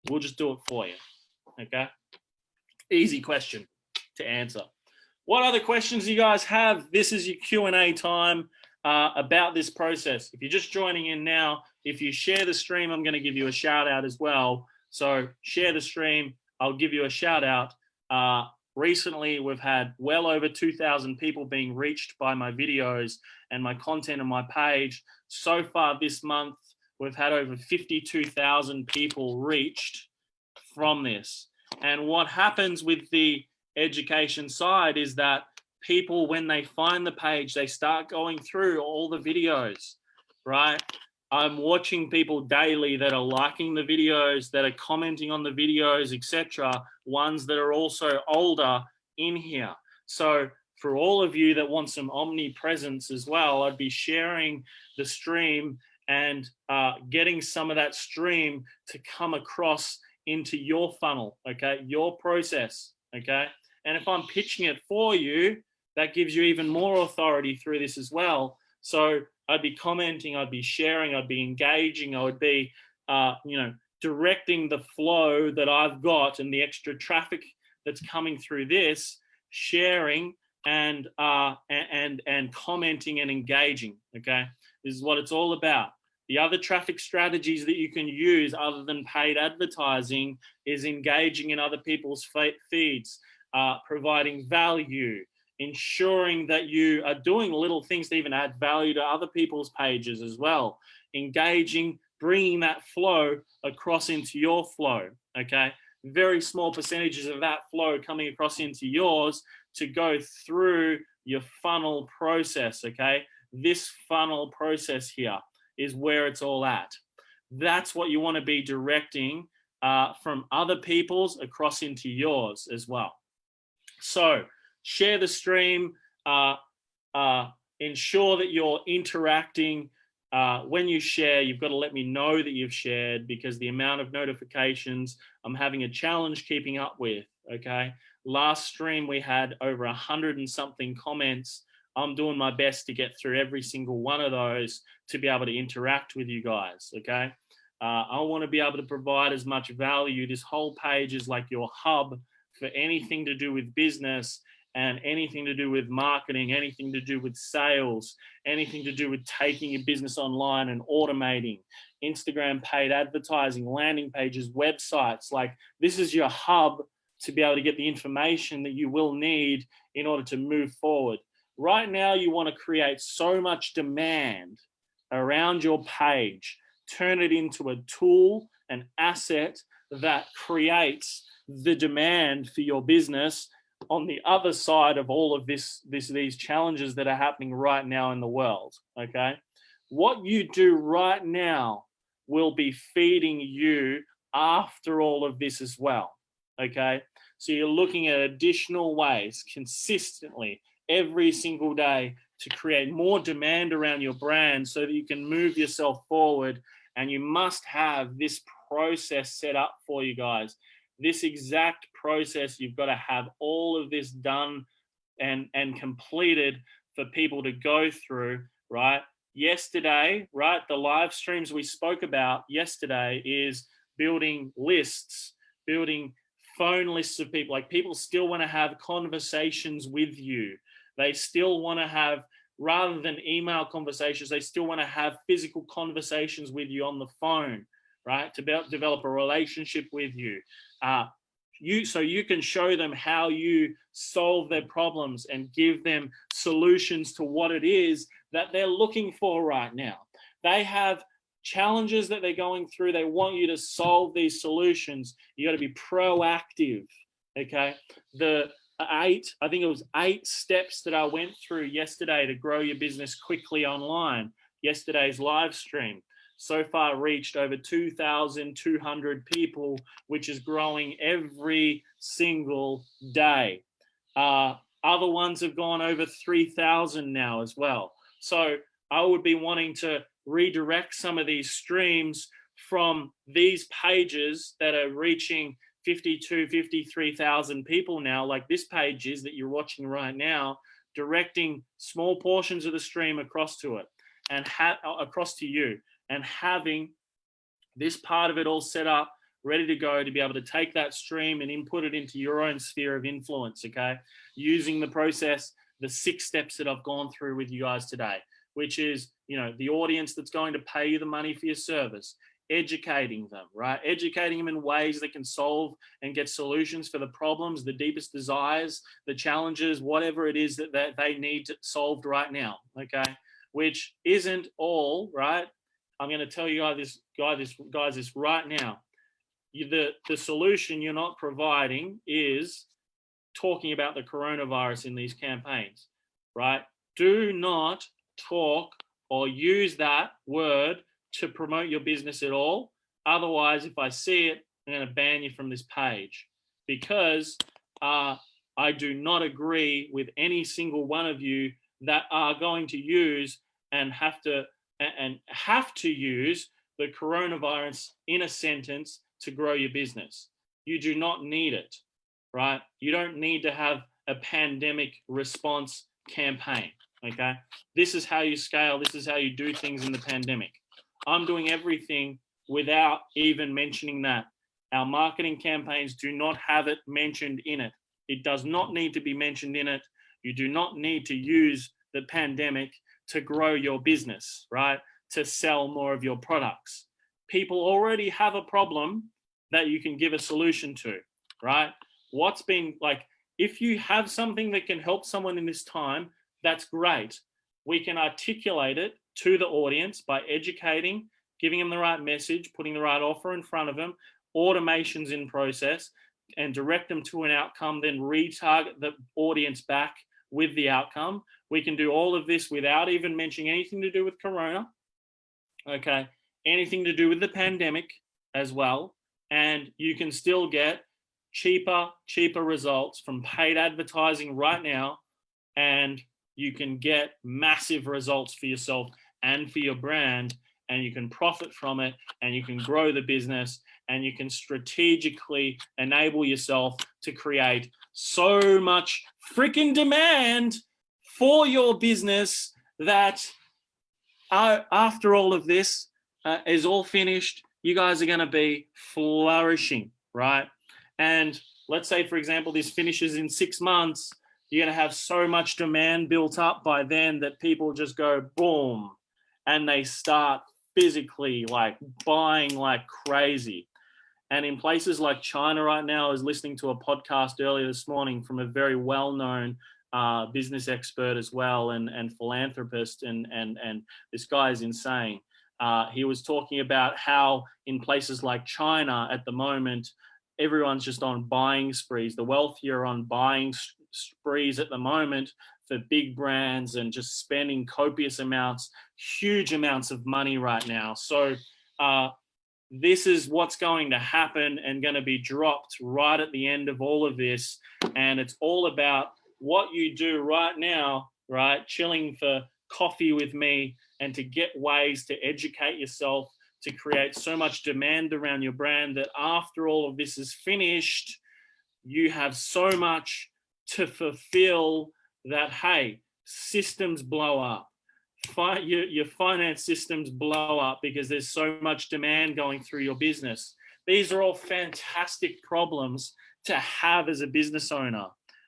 S1: we'll just do it for you, okay? Easy question to answer. What other questions do you guys have? This is your Q&A time about this process. If you're just joining in now, if you share the stream, I'm going to give you a shout out as well. So share the stream. I'll give you a shout out. Recently, we've had well over 2,000 people being reached by my videos and my content on my page. So far this month, we've had over 52,000 people reached from this. And what happens with the education side is that people, when they find the page, they start going through all the videos, right? I'm watching people daily that are liking the videos, that are commenting on the videos, etc. Ones that are also older in here. So for all of you that want some omnipresence as well, I'd be sharing the stream and getting some of that stream to come across into your funnel, okay? Your process, okay? And if I'm pitching it for you, that gives you even more authority through this as well. So I'd be commenting, I'd be sharing, I'd be engaging, I would be, directing the flow that I've got and the extra traffic that's coming through this, sharing and commenting and engaging. Okay, this is what it's all about. The other traffic strategies that you can use other than paid advertising is engaging in other people's feeds, providing value, ensuring that you are doing little things to even add value to other people's pages as well, engaging, bringing that flow across into your flow, okay? Very small percentages of that flow coming across into yours to go through your funnel process, okay? This funnel process here is where it's all at. That's what you want to be directing from other people's across into yours as well. So, share the stream, ensure that you're interacting. When you share, you've got to let me know that you've shared, because the amount of notifications I'm having a challenge keeping up with, okay? Last stream, we had over 100 and something comments. I'm doing my best to get through every single one of those to be able to interact with you guys, okay? I want to be able to provide as much value. This whole page is like your hub for anything to do with business and anything to do with marketing, anything to do with sales, anything to do with taking your business online and automating, Instagram paid advertising, landing pages, websites. Like, this is your hub to be able to get the information that you will need in order to move forward. Right now, you want to create so much demand around your page, turn it into a tool, an asset that creates the demand for your business on the other side of all of these challenges that are happening right now in the world, okay? What you do right now will be feeding you after all of this as well, okay? So you're looking at additional ways consistently every single day to create more demand around your brand so that you can move yourself forward. And you must have this process set up for you guys. This exact process, you've got to have all of this done and completed for people to go through, right? Yesterday, right, the live streams we spoke about yesterday is building lists, building phone lists of people. Like, people still want to have conversations with you. They still want to have, rather than email conversations, they still want to have physical conversations with you on the phone, right? To develop a relationship with you. So you can show them how you solve their problems and give them solutions to what it is that they're looking for right now. They have challenges that they're going through. They want you to solve these solutions. You got to be proactive. Okay. I think it was 8 steps that I went through yesterday to grow your business quickly online. Yesterday's live stream so far reached over 2,200 people, which is growing every single day. Other ones have gone over 3,000 now as well. So I would be wanting to redirect some of these streams from these pages that are reaching 52, 53,000 people now, like this page is that you're watching right now, directing small portions of the stream across to it and across to you, and having this part of it all set up, ready to go, to be able to take that stream and input it into your own sphere of influence, okay? Using the process, the 6 steps that I've gone through with you guys today, which is, you know, the audience that's going to pay you the money for your service, educating them, right? Educating them in ways that can solve and get solutions for the problems, the deepest desires, the challenges, whatever it is that they need solved right now, okay? Which isn't all, right? I'm going to tell you guys this right now. The solution you're not providing is talking about the coronavirus in these campaigns, right? Do not talk or use that word to promote your business at all. Otherwise, if I see it, I'm going to ban you from this page, because I do not agree with any single one of you that are going to use and have to use the coronavirus in a sentence to grow your business. You do not need it, right? You don't need to have a pandemic response campaign, okay? This is how you scale. This is how you do things in the pandemic. I'm doing everything without even mentioning that. Our marketing campaigns do not have it mentioned in it. It does not need to be mentioned in it. You do not need to use the pandemic to grow your business, right? To sell more of your products. People already have a problem that you can give a solution to, right? What's been like, if you have something that can help someone in this time, that's great. We can articulate it to the audience by educating, giving them the right message, putting the right offer in front of them, automations in process, and direct them to an outcome, then retarget the audience back with the outcome. We can do all of this without even mentioning anything to do with Corona, okay? Anything to do with the pandemic as well. And you can still get cheaper results from paid advertising right now. And you can get massive results for yourself and for your brand, and you can profit from it, and you can grow the business, and you can strategically enable yourself to create so much freaking demand for your business that after all of this is all finished, you guys are going to be flourishing, right? And let's say, for example, this finishes in 6 months. You're going to have so much demand built up by then that people just go boom, and they start physically like buying like crazy. And in places like China right now, I was listening to a podcast earlier this morning from a very well-known business expert as well, and philanthropist, and this guy is insane. He was talking about how in places like China at the moment, everyone's just on buying sprees. The wealthy are on buying sprees at the moment for big brands and just spending copious amounts, huge amounts of money right now. So this is what's going to happen and going to be dropped right at the end of all of this. And it's all about what you do right now, right? Chilling for coffee with me, and to get ways to educate yourself, to create so much demand around your brand that after all of this is finished, you have so much to fulfill that, hey, systems blow up. Your finance systems blow up because there's so much demand going through your business. These are all fantastic problems to have as a business owner.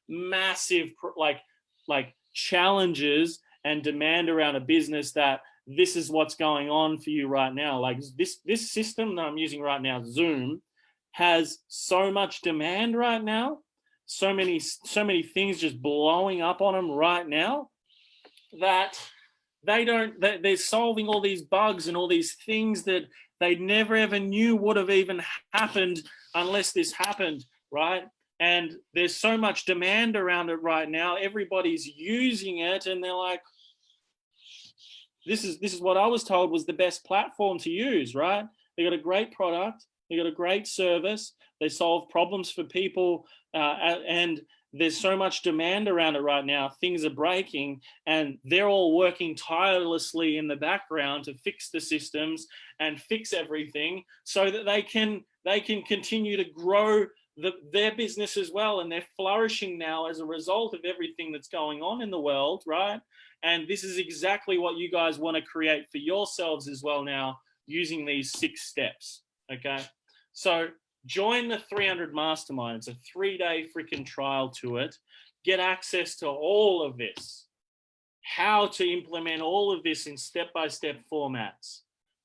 S1: Massive like challenges and demand around a business that this is what's going on for you right now. Like this system that I'm using right now, Zoom, has so much demand right now, so many things just blowing up on them right now, that they're solving all these bugs and all these things that they never ever knew would have even happened unless this happened, right? And there's so much demand around it right now. Everybody's using it, and they're like, this is what I was told was the best platform to use, right? They got a great product, they got a great service, they solve problems for people, and there's so much demand around it right now. Things are breaking, and they're all working tirelessly in the background to fix the systems and fix everything so that they can continue to grow their business as well. And they're flourishing now as a result of everything that's going on in the world, right? And this is exactly what you guys want to create for yourselves as well now, using these 6 steps, okay? So join the 300 Mastermind. It's a 3-day freaking trial to it. Get access to all of this, how to implement all of this in step-by-step formats,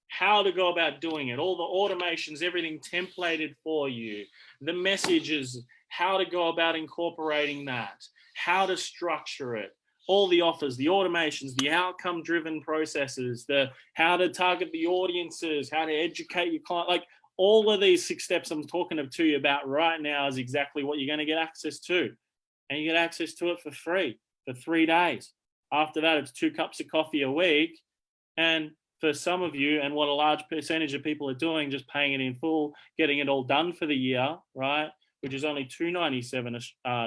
S1: how to go about doing it, all the automations, everything templated for you, the messages, how to go about incorporating that, how to structure it, all the offers, the automations, the outcome-driven processes, the how to target the audiences, how to educate your client, like all of these 6 steps I'm talking to you about right now is exactly what you're going to get access to. And you get access to it for free for 3 days. After that, it's 2 cups of coffee a week. And for some of you, and what a large percentage of people are doing, just paying it in full, getting it all done for the year, right? Which is only $297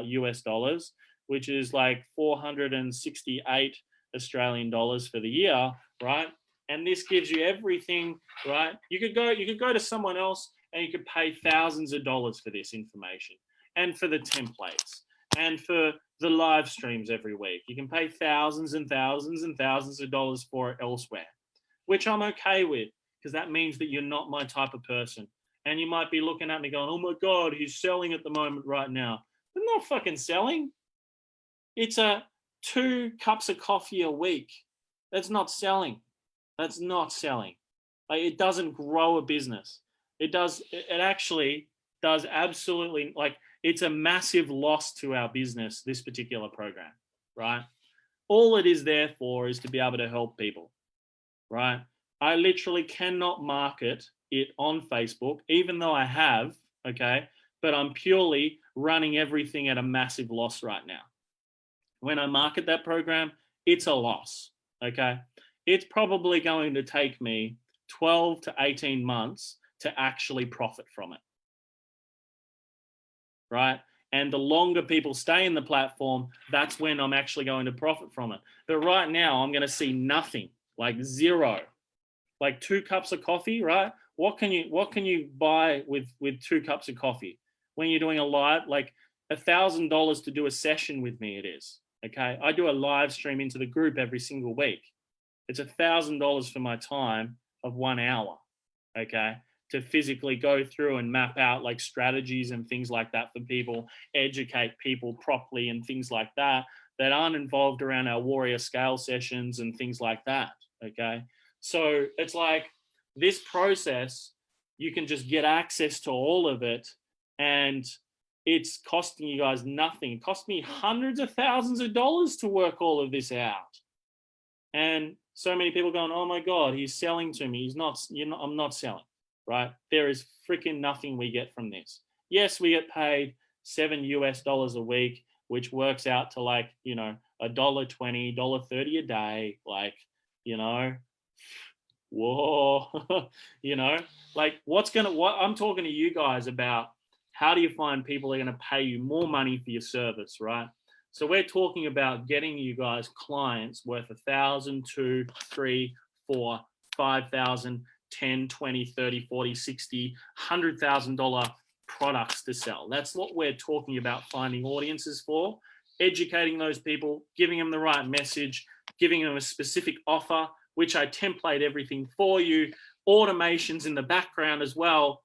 S1: US dollars, which is like 468 Australian dollars for the year, right? And this gives you everything, right? You could go to someone else and you could pay thousands of dollars for this information and for the templates and for the live streams every week. You can pay thousands and thousands and thousands of dollars for it elsewhere, which I'm okay with, because that means that you're not my type of person. And you might be looking at me going, oh my God, he's selling at the moment right now. I'm not fucking selling. It's a 2 cups of coffee a week. That's not selling. That's not selling. Like, it doesn't grow a business. It actually does absolutely, like, it's a massive loss to our business, this particular program, right? All it is there for is to be able to help people, right? I literally cannot market it on Facebook, even though I have, okay? But I'm purely running everything at a massive loss right now. When I market that program, it's a loss, okay? It's probably going to take me 12 to 18 months to actually profit from it, right? And the longer people stay in the platform, that's when I'm actually going to profit from it. But right now, I'm going to see nothing, like zero, like 2 cups of coffee, right? What can you buy with 2 cups of coffee when you're doing a live, like $1,000 to do a session with me? It is, okay? I do a live stream into the group every single week. It's $1,000 for my time of 1 hour, okay? To physically go through and map out like strategies and things like that for people, educate people properly and things like that aren't involved around our warrior scale sessions and things like that, okay? So it's like this process, you can just get access to all of it, and it's costing you guys nothing. It cost me hundreds of thousands of dollars to work all of this out. And so many people going, oh my God, he's selling to me. I'm not selling, right? There is freaking nothing we get from this. Yes, we get paid $7 US a week, which works out to like, $1.20, $1.30 a day. Like, whoa, like what I'm talking to you guys about, how do you find people that are going to pay you more money for your service, right? So we're talking about getting you guys clients worth 1,000, 2, 3, 4, 5,000, 10, 20, 30, 40, 60, $100,000 products to sell. That's what we're talking about finding audiences for, educating those people, giving them the right message, giving them a specific offer, which I template everything for you, automations in the background as well,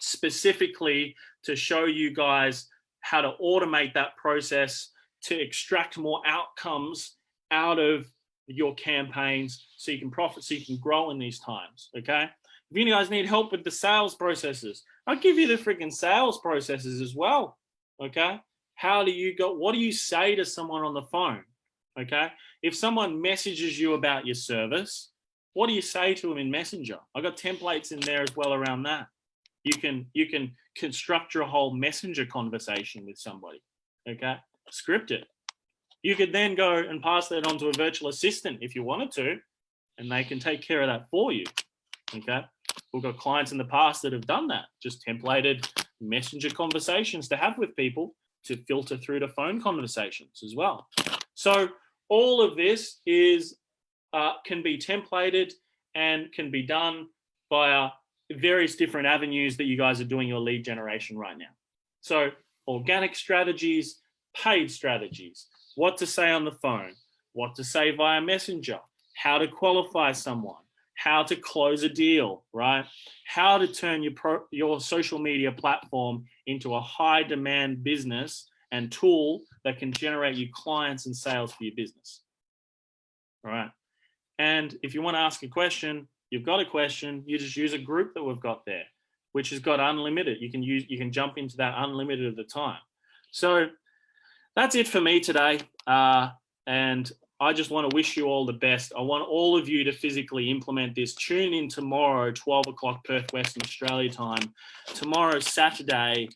S1: specifically to show you guys how to automate that process to extract more outcomes out of your campaigns so you can profit, so you can grow in these times, okay? If you guys need help with the sales processes, I'll give you the freaking sales processes as well, okay? What do you say to someone on the phone, okay? If someone messages you about your service, what do you say to them in Messenger? I got templates in there as well around that. You can construct your whole Messenger conversation with somebody, okay? Script it. You could then go and pass that on to a virtual assistant if you wanted to, and they can take care of that for you, okay? We've got clients in the past that have done that, just templated Messenger conversations to have with people to filter through to phone conversations as well. So all of this is can be templated and can be done via various different avenues that you guys are doing your lead generation right now. So organic strategies, paid strategies, what to say on the phone, what to say via Messenger, how to qualify someone, how to close a deal, right? How to turn your social media platform into a high demand business and tool that can generate you clients and sales for your business. All right. And if you want to ask a question, you've got a question, you just use a group that we've got there, which has got unlimited. You can jump into that unlimited at the time. So that's it for me today. And I just want to wish you all the best. I want all of you to physically implement this. Tune in tomorrow, 12 o'clock Perth, Western Australia time. Tomorrow, Saturday,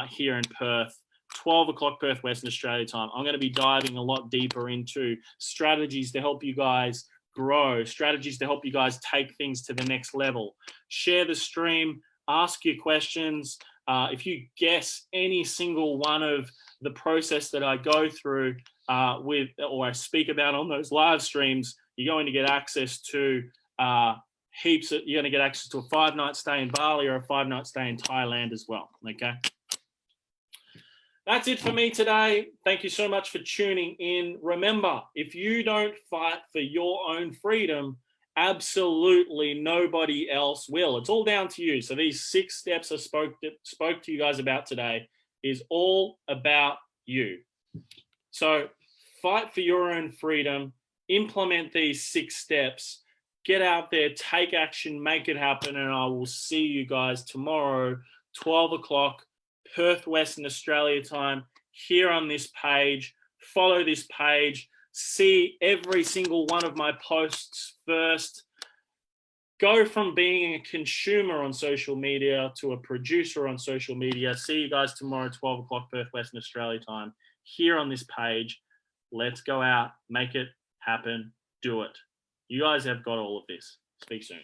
S1: here in Perth, 12 o'clock Perth, Western Australia time. I'm going to be diving a lot deeper into strategies to help you guys grow, strategies to help you guys take things to the next level. Share the stream, ask your questions. If you guess any single one of the process that I go through or I speak about on those live streams, you're going to get access to you're going to get access to a 5-night stay in Bali or a 5-night stay in Thailand as well. Okay. That's it for me today. Thank you so much for tuning in. Remember, if you don't fight for your own freedom, absolutely nobody else will. It's all down to you. So these 6 steps I spoke to you guys about today is all about you. So fight for your own freedom, implement these 6 steps, get out there, take action, make it happen, and I will see you guys tomorrow, 12 o'clock, Perth, Western Australia time, here on this page. Follow this page, see every single one of my posts first. Go from being a consumer on social media to a producer on social media. See you guys tomorrow, 12 o'clock Perth, Western Australia time, here on this page. Let's go out, make it happen, do it. You guys have got all of this. Speak soon.